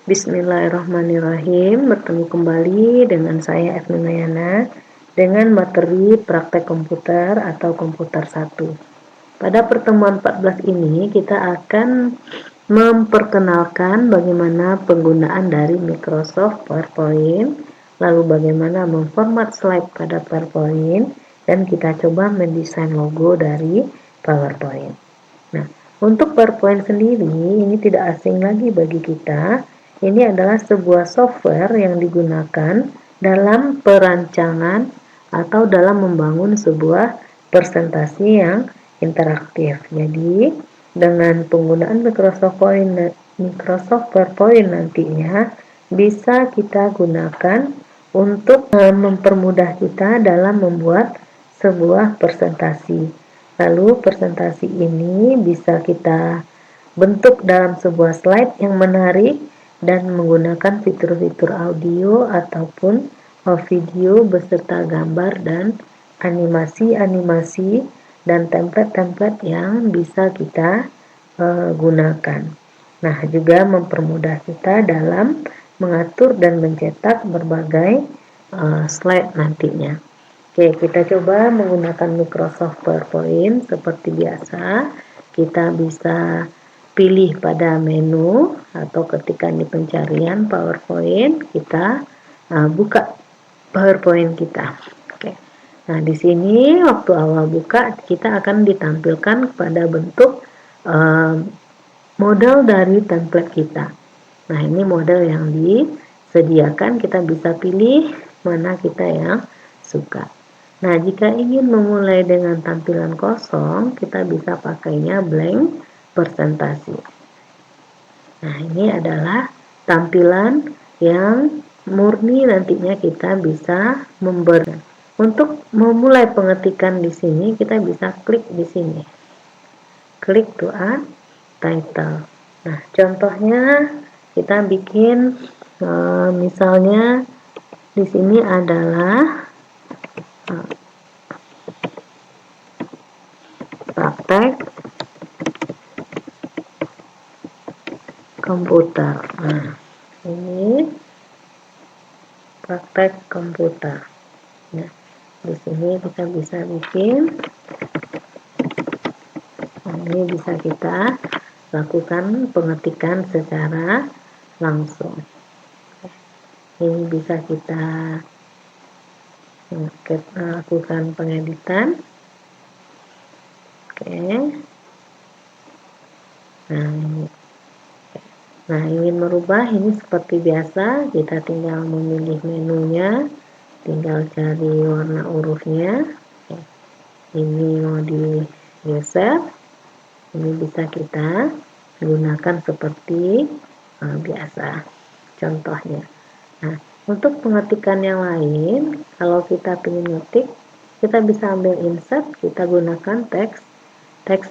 Bismillahirrahmanirrahim. Bertemu kembali dengan saya Efnunayana dengan materi praktek komputer atau komputer 1. Pada pertemuan 14 ini kita akan memperkenalkan bagaimana penggunaan dari Microsoft PowerPoint, lalu bagaimana memformat slide pada PowerPoint, dan kita coba mendesain logo dari PowerPoint. Nah, untuk PowerPoint sendiri ini tidak asing lagi bagi kita. Ini adalah sebuah software yang digunakan dalam perancangan atau dalam membangun sebuah presentasi yang interaktif. Jadi, dengan penggunaan Microsoft PowerPoint nantinya bisa kita gunakan untuk mempermudah kita dalam membuat sebuah presentasi. Lalu presentasi ini bisa kita bentuk dalam sebuah slide yang menarik dan menggunakan fitur-fitur audio ataupun video beserta gambar dan animasi-animasi dan template-template yang bisa kita gunakan. Nah, juga mempermudah kita dalam mengatur dan mencetak berbagai slide nantinya. Oke, kita coba menggunakan Microsoft PowerPoint seperti biasa. Kita bisa pilih pada menu atau ketika di pencarian PowerPoint, kita buka PowerPoint kita. Oke. Nah, di sini waktu awal buka kita akan ditampilkan pada bentuk model dari template kita. Nah, ini model yang disediakan, kita bisa pilih mana kita yang suka. Nah, jika ingin memulai dengan tampilan kosong, kita bisa pakainya blank presentasi. Nah, ini adalah tampilan yang murni, nantinya kita bisa memberi. Untuk memulai pengetikan di sini, kita bisa klik di sini. Klik to add title. Nah, contohnya kita bikin misalnya di sini adalah praktek komputer. Nah, ini praktek komputer. Nah, di sini kita bisa bikin. Nah, ini bisa kita lakukan pengetikan secara langsung. Ini bisa kita lakukan pengeditan. Oke. Nah, ingin merubah ini seperti biasa, kita tinggal memilih menunya, tinggal cari warna hurufnya. Ini mau digeser, ini bisa kita gunakan seperti biasa. Contohnya. Nah, untuk pengetikan yang lain, kalau kita ingin ngetik, kita bisa ambil insert, kita gunakan text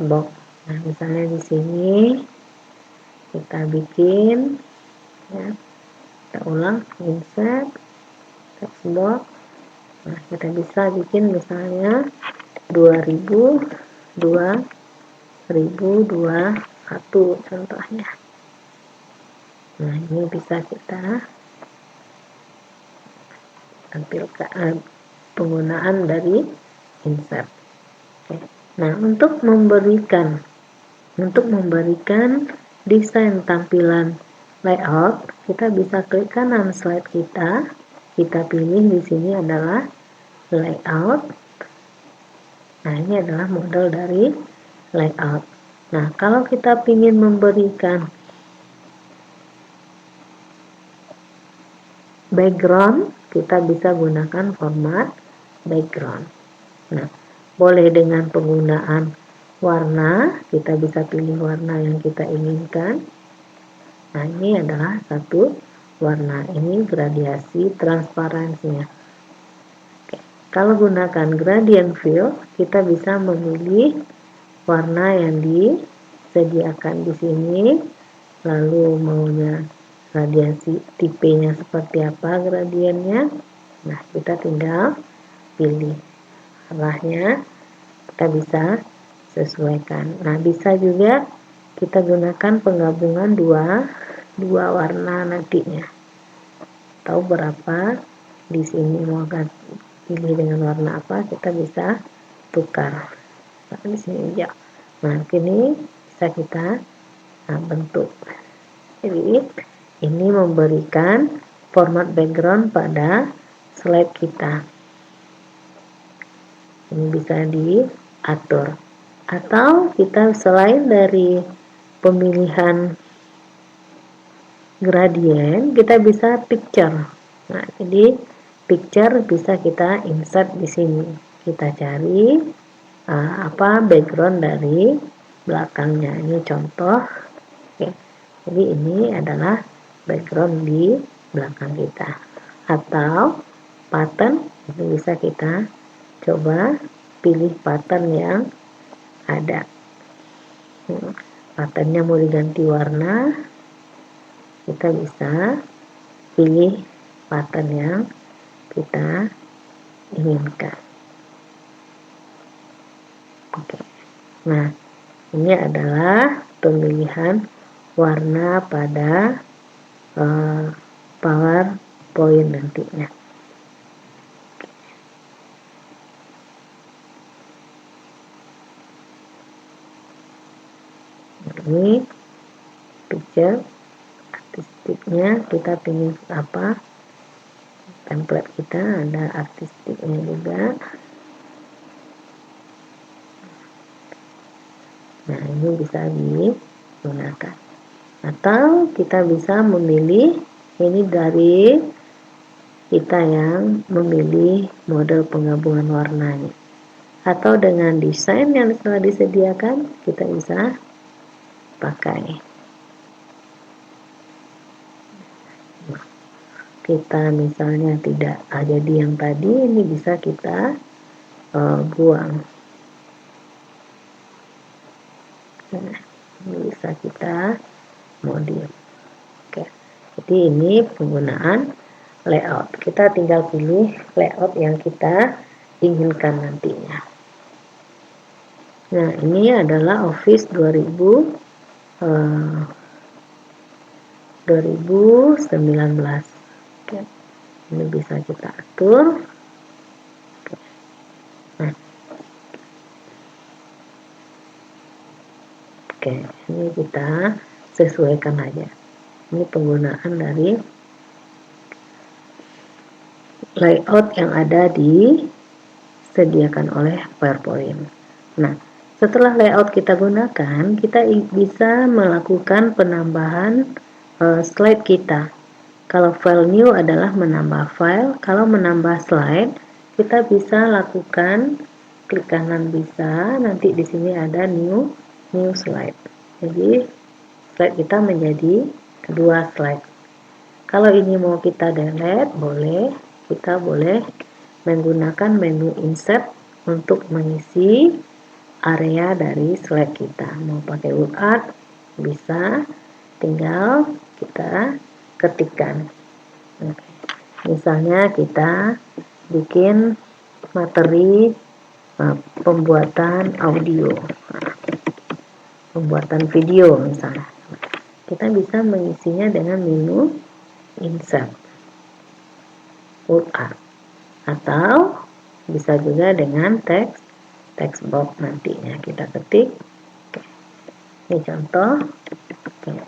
box. Nah, misalnya di sini kita bikin, ya, kita ulang, insert, text box. Nah, kita bisa bikin misalnya 2021 contohnya. Nah, ini bisa kita tampilkan penggunaan dari insert. Oke. Nah, untuk memberikan desain tampilan layout, kita bisa klik kanan slide kita pilih di sini adalah layout. Nah, ini adalah model dari layout. Nah, kalau kita ingin memberikan background, kita bisa gunakan format background. Nah, boleh dengan penggunaan warna, kita bisa pilih warna yang kita inginkan. Nah, ini adalah satu warna, ini gradiasi transparansinya. Oke. Kalau gunakan gradient fill, kita bisa memilih warna yang disediakan di sini, lalu maunya gradiasi tipenya seperti apa gradiennya. Nah, kita tinggal pilih arahnya, kita bisa sesuaikan. Nah, bisa juga kita gunakan penggabungan dua dua warna nantinya. Tahu berapa di sini mau pilih dengan warna apa, kita bisa tukar. Nah, di sini ya. Nah, ini bisa kita bentuk. Jadi ini memberikan format background pada slide kita. Ini bisa diatur. Atau kita selain dari pemilihan gradient, kita bisa picture. Nah, jadi picture bisa kita insert di sini. Kita cari apa background dari belakangnya. Ini contoh. Oke. Jadi ini adalah background di belakang kita. Atau pattern, itu bisa kita coba pilih pattern yang ada. Patternnya mau diganti warna, kita bisa pilih pattern yang kita inginkan. Oke. Nah, ini adalah pemilihan warna pada PowerPoint nantinya. Ini picture artistiknya, kita pilih apa, template kita ada artistiknya juga. Nah, ini bisa digunakan. Atau kita bisa memilih, ini dari kita yang memilih model penggabungan warnanya. Atau dengan desain yang telah disediakan, kita bisa pakai. Kita misalnya tidak jadi yang tadi, ini bisa kita buang. Nah, ini bisa kita modif. Oke. Jadi ini penggunaan layout. Kita tinggal pilih layout yang kita inginkan nantinya. Nah, ini adalah Office 2019. Oke. Ini bisa kita atur. Nah, oke, ini kita sesuaikan aja. Ini penggunaan dari layout yang ada disediakan oleh PowerPoint. Nah, setelah layout kita gunakan, kita bisa melakukan penambahan slide kita. Kalau file new adalah menambah file, kalau menambah slide, kita bisa lakukan klik kanan bisa, nanti di sini ada new slide. Jadi slide kita menjadi 2 slide. Kalau ini mau kita delete, kita boleh menggunakan menu insert untuk mengisi area dari slide kita. Mau pakai WordArt bisa, tinggal kita ketikkan. Misalnya kita bikin materi pembuatan audio, pembuatan video misalnya. Kita bisa mengisinya dengan menu insert WordArt, atau bisa juga dengan text box nantinya kita ketik. Oke. Ini contoh. Oke.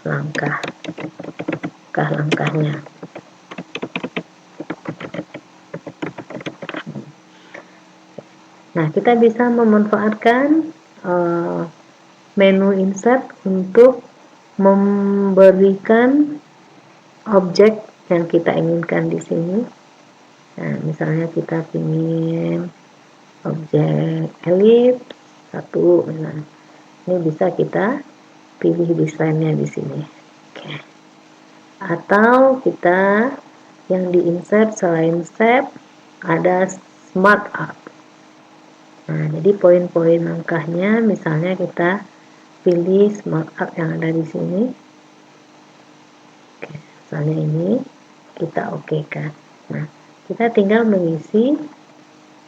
Langkah-langkahnya. Nah, kita bisa memanfaatkan menu insert untuk memberikan objek yang kita inginkan di sini. Nah, misalnya kita ingin objek elip 1, nah, ini bisa kita pilih desainnya di sini. Oke. Atau kita yang diinsert selain shape ada smart art. Nah, jadi poin-poin langkahnya misalnya kita pilih smart art yang ada di sini. Oke, misalnya ini kita okekan. Nah, kita tinggal mengisi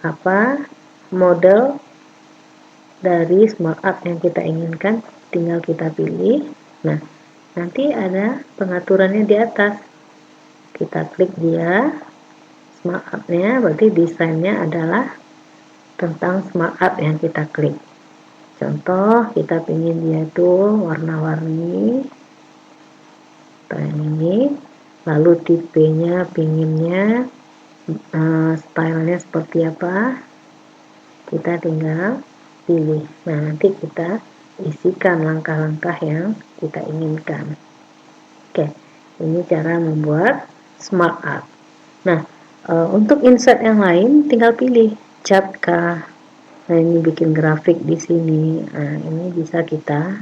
apa model dari smart art yang kita inginkan, tinggal kita pilih. Nah, nanti ada pengaturannya di atas. Kita klik dia, smart art-nya, berarti desainnya adalah tentang smart art yang kita klik. Contoh, kita ingin dia tuh warna-warni, ini, lalu tipenya, pinginnya, stylenya seperti apa, kita tinggal pilih. Nah, nanti kita isikan langkah-langkah yang kita inginkan. Oke, ini cara membuat smart art. Nah, untuk insert yang lain tinggal pilih cat kah. Nah, ini bikin grafik di sini. Nah, ini bisa kita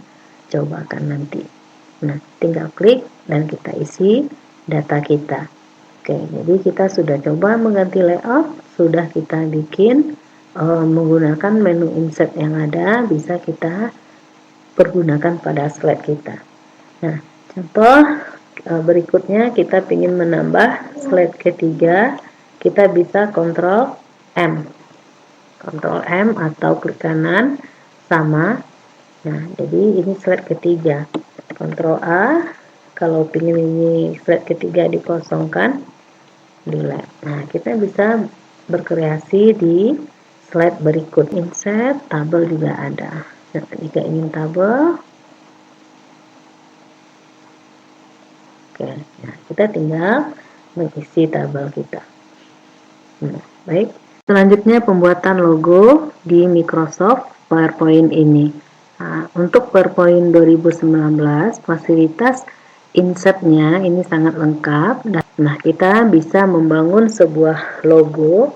cobakan nanti. Nah, tinggal klik dan kita isi data kita. Oke, jadi kita sudah coba mengganti layout, sudah kita bikin menggunakan menu insert yang ada, bisa kita pergunakan pada slide kita. Nah, contoh berikutnya kita ingin menambah slide ketiga, kita bisa Ctrl M atau klik kanan sama. Nah, jadi ini slide ketiga. Ctrl A kalau ingin ini slide ketiga dikosongkan, delete. Nah, kita bisa berkreasi di slide berikut. Insert tabel juga ada. Nah, jika ingin tabel, oke, nah, kita tinggal mengisi tabel kita. Nah, baik. Selanjutnya pembuatan logo di Microsoft PowerPoint ini. Nah, untuk PowerPoint 2019, fasilitas insertnya ini sangat lengkap. Nah, kita bisa membangun sebuah logo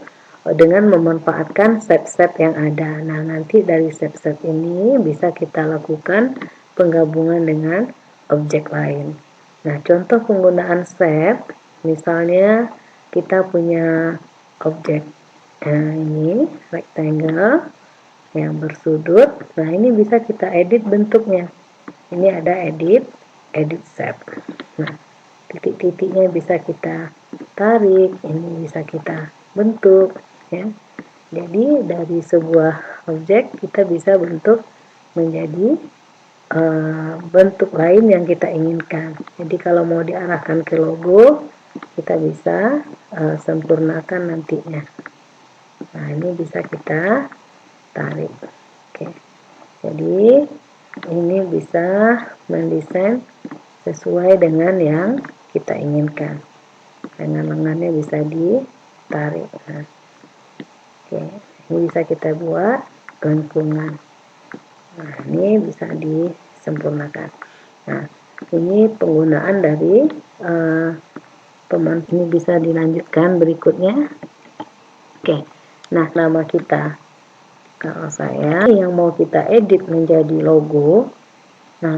dengan memanfaatkan set-set yang ada. Nah, nanti dari set-set ini bisa kita lakukan penggabungan dengan objek lain. Nah, contoh penggunaan set, misalnya kita punya objek ini rectangle yang bersudut. Nah, ini bisa kita edit bentuknya. Ini ada edit shape. Nah, titik-titiknya bisa kita tarik, ini bisa kita bentuk ya. Jadi dari sebuah objek kita bisa bentuk menjadi bentuk lain yang kita inginkan. Jadi kalau mau diarahkan ke logo, kita bisa sempurnakan nantinya. Nah, ini bisa kita tarik. Oke. Jadi ini bisa mendesain sesuai dengan yang kita inginkan. Dengan lengannya bisa ditarik. Nah, oke. Ini bisa kita buat lengkungan. Nah, ini bisa disempurnakan. Nah, ini penggunaan dari ini bisa dilanjutkan berikutnya. Oke. Nah, nama kita. Kalau saya yang mau kita edit menjadi logo, nah,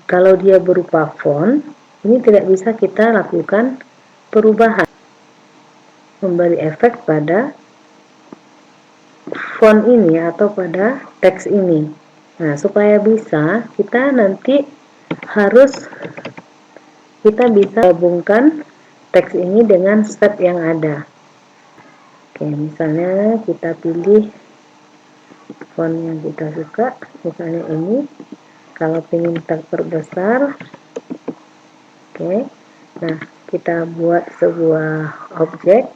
kalau dia berupa font, ini tidak bisa kita lakukan perubahan, memberi efek pada font ini atau pada teks ini. Nah, supaya bisa, kita nanti harus kita bisa gabungkan teks ini dengan step yang ada. Oke, misalnya kita pilih font yang kita suka, misalnya ini. Kalau ingin terperbesar, oke. Nah, kita buat sebuah objek.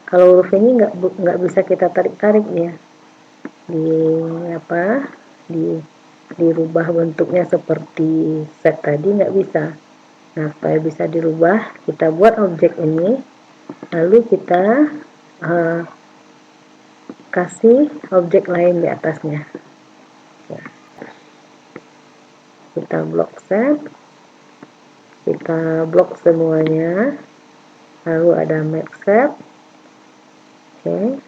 Kalau huruf ini nggak bisa kita tarik-tarik ya. Dirubah bentuknya seperti set tadi nggak bisa. Nah, supaya bisa dirubah, kita buat objek ini, lalu kita kasih objek lain di atasnya. Ya. Kita blok set, kita blok semuanya, lalu ada make set, oke.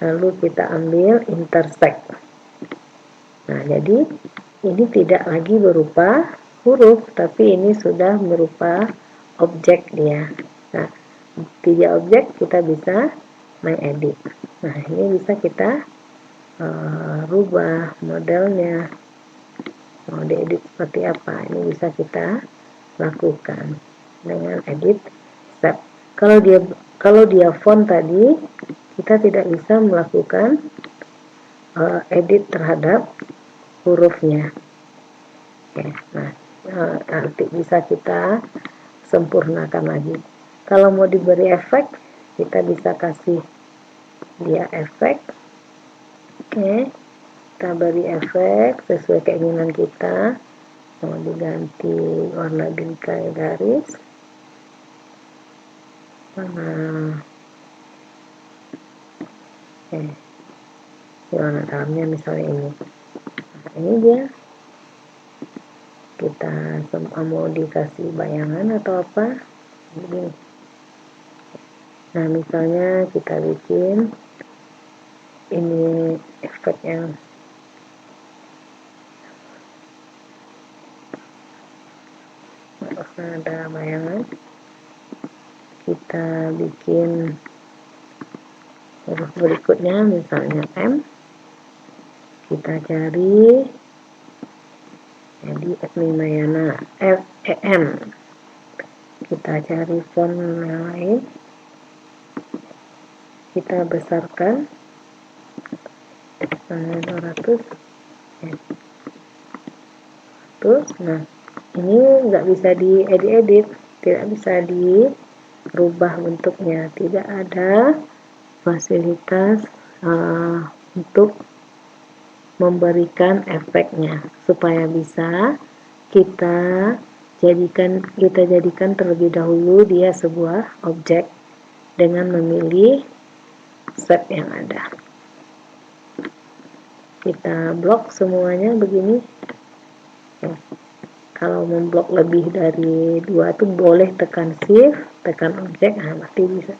Lalu kita ambil intersect. Nah, jadi ini tidak lagi berupa huruf, tapi ini sudah berupa objek dia. Nah, tiga objek kita bisa mengedit. Nah, ini bisa kita rubah modelnya, mau diedit seperti apa, ini bisa kita lakukan dengan edit step. Kalau dia font tadi, kita tidak bisa melakukan edit terhadap hurufnya. Oke, nah nanti bisa kita sempurnakan lagi. Kalau mau diberi efek, kita bisa kasih dia efek. Oke, kita beri efek sesuai keinginan kita. Mau diganti warna bingkai garis, warna dalamnya misalnya ini. Nah, ini dia. Kita mau dikasih bayangan atau apa? Begini. Nah, misalnya kita bikin ini efek yang ada bayangan, kita bikin huruf berikutnya misalnya M, kita cari jadi Efnimayana FEM, kita cari font yang lain, kita besarkan 200. Nah, ini nggak bisa diedit, tidak bisa dirubah bentuknya, tidak ada fasilitas untuk memberikan efeknya. Supaya bisa kita jadikan terlebih dahulu dia sebuah objek dengan memilih set yang ada. Kita blok semuanya begini. Kalau memblok lebih dari 2 itu boleh tekan shift, tekan objek, nah pasti bisa.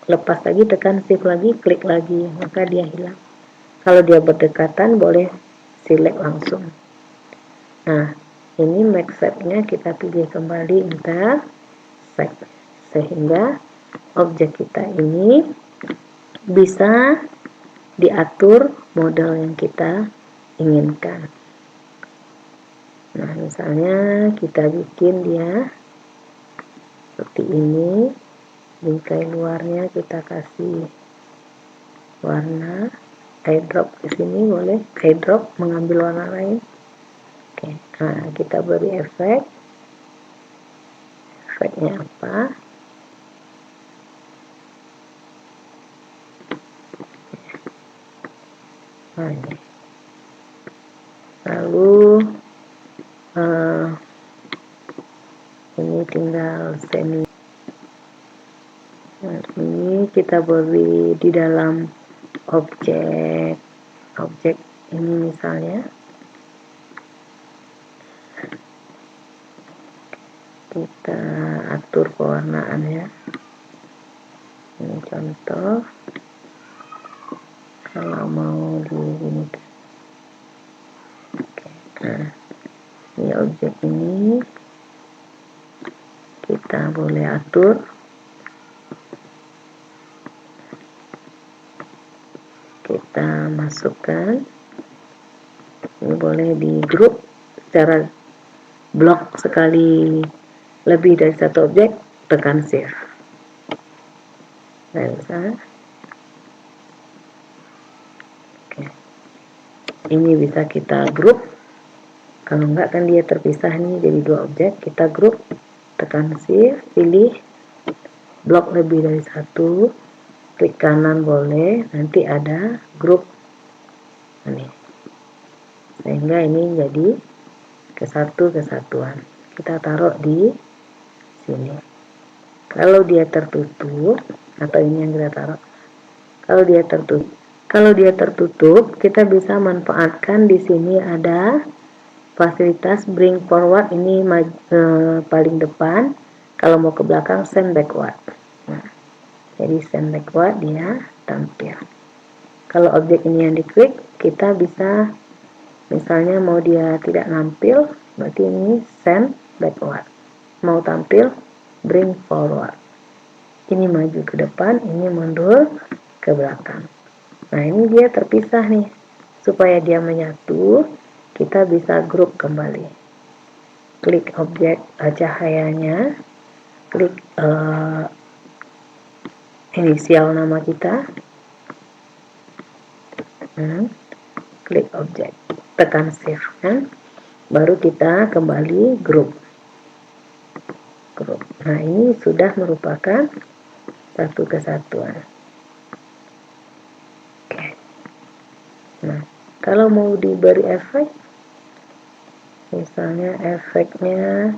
Lepas lagi tekan shift lagi, klik lagi, maka dia hilang. Kalau dia berdekatan boleh select langsung. Nah, ini make set-nya kita pilih kembali intersect, sehingga objek kita ini bisa diatur model yang kita inginkan. Nah, misalnya kita bikin dia seperti ini, bingkai luarnya kita kasih warna, eyedrop di sini boleh, eyedrop mengambil warna lain. Oke, nah kita beri efeknya apa? Nah, ini. Lalu ini tinggal semi. Nah, ini kita beri di dalam objek ini misalnya kita atur pewarnaannya. Ini contoh kalau mau begini. Oke, nah ini objek ini kita boleh atur kita masukkan, ini boleh di grup secara blok sekali lebih dari satu objek, tekan shift. Nah, bisa. Oke. Ini bisa kita grup, kalau enggak kan dia terpisah nih jadi 2 objek, kita grup, tekan shift, pilih blok lebih dari 1, klik kanan boleh, nanti ada grup ini, sehingga ini jadi kesatuan. Kita taruh di sini. Kalau dia tertutup, atau ini yang kita taruh, kalau dia tertutup, kita bisa manfaatkan di sini ada fasilitas bring forward, ini paling depan, kalau mau ke belakang send backward. Nah, jadi send backward dia tampil. Kalau objek ini yang diklik, kita bisa misalnya mau dia tidak nampil, berarti ini send backward. Mau tampil, bring forward. Ini maju ke depan, ini mundur ke belakang. Nah, ini dia terpisah nih. Supaya dia menyatu, kita bisa grup kembali. Klik objek cahayanya, klik inisial nama kita, klik objek, tekan shift kan. baru kita kembali grup. Nah, ini sudah merupakan satu kesatuan. Oke. Nah, kalau mau diberi efek, misalnya efeknya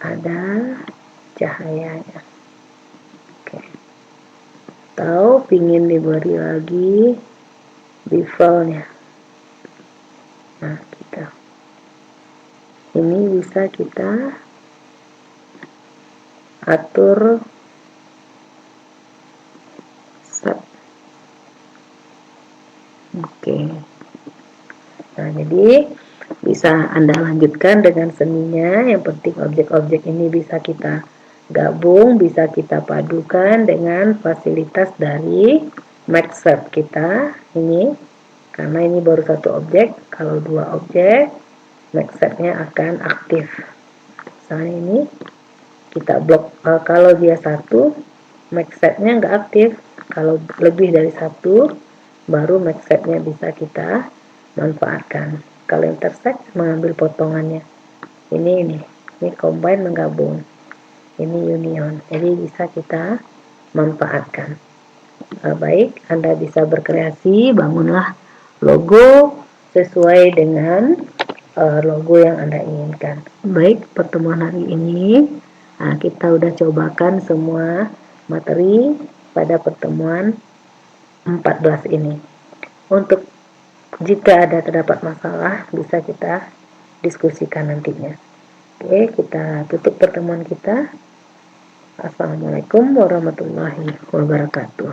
ada cahayanya. Oke. Atau ingin diberi lagi bevelnya. Nah, ini bisa kita atur set. Oke. Nah, jadi bisa Anda lanjutkan dengan seninya. Yang penting objek-objek ini bisa kita gabung, bisa kita padukan dengan fasilitas dari Maxset kita ini. Karena ini baru satu objek, kalau dua objek Maxsetnya akan aktif. Misalnya ini kita blok, kalau dia satu Maxsetnya nggak aktif. Kalau lebih dari satu baru Maxsetnya bisa kita manfaatkan. Kalau intersect mengambil potongannya. Ini combine menggabung. Ini union. Jadi bisa kita manfaatkan. Baik, Anda bisa berkreasi, bangunlah logo sesuai dengan logo yang Anda inginkan. Baik, pertemuan hari ini kita udah cobakan semua materi pada pertemuan 14 ini. Untuk jika terdapat masalah, bisa kita diskusikan nantinya. Oke, kita tutup pertemuan kita. Assalamualaikum warahmatullahi wabarakatuh.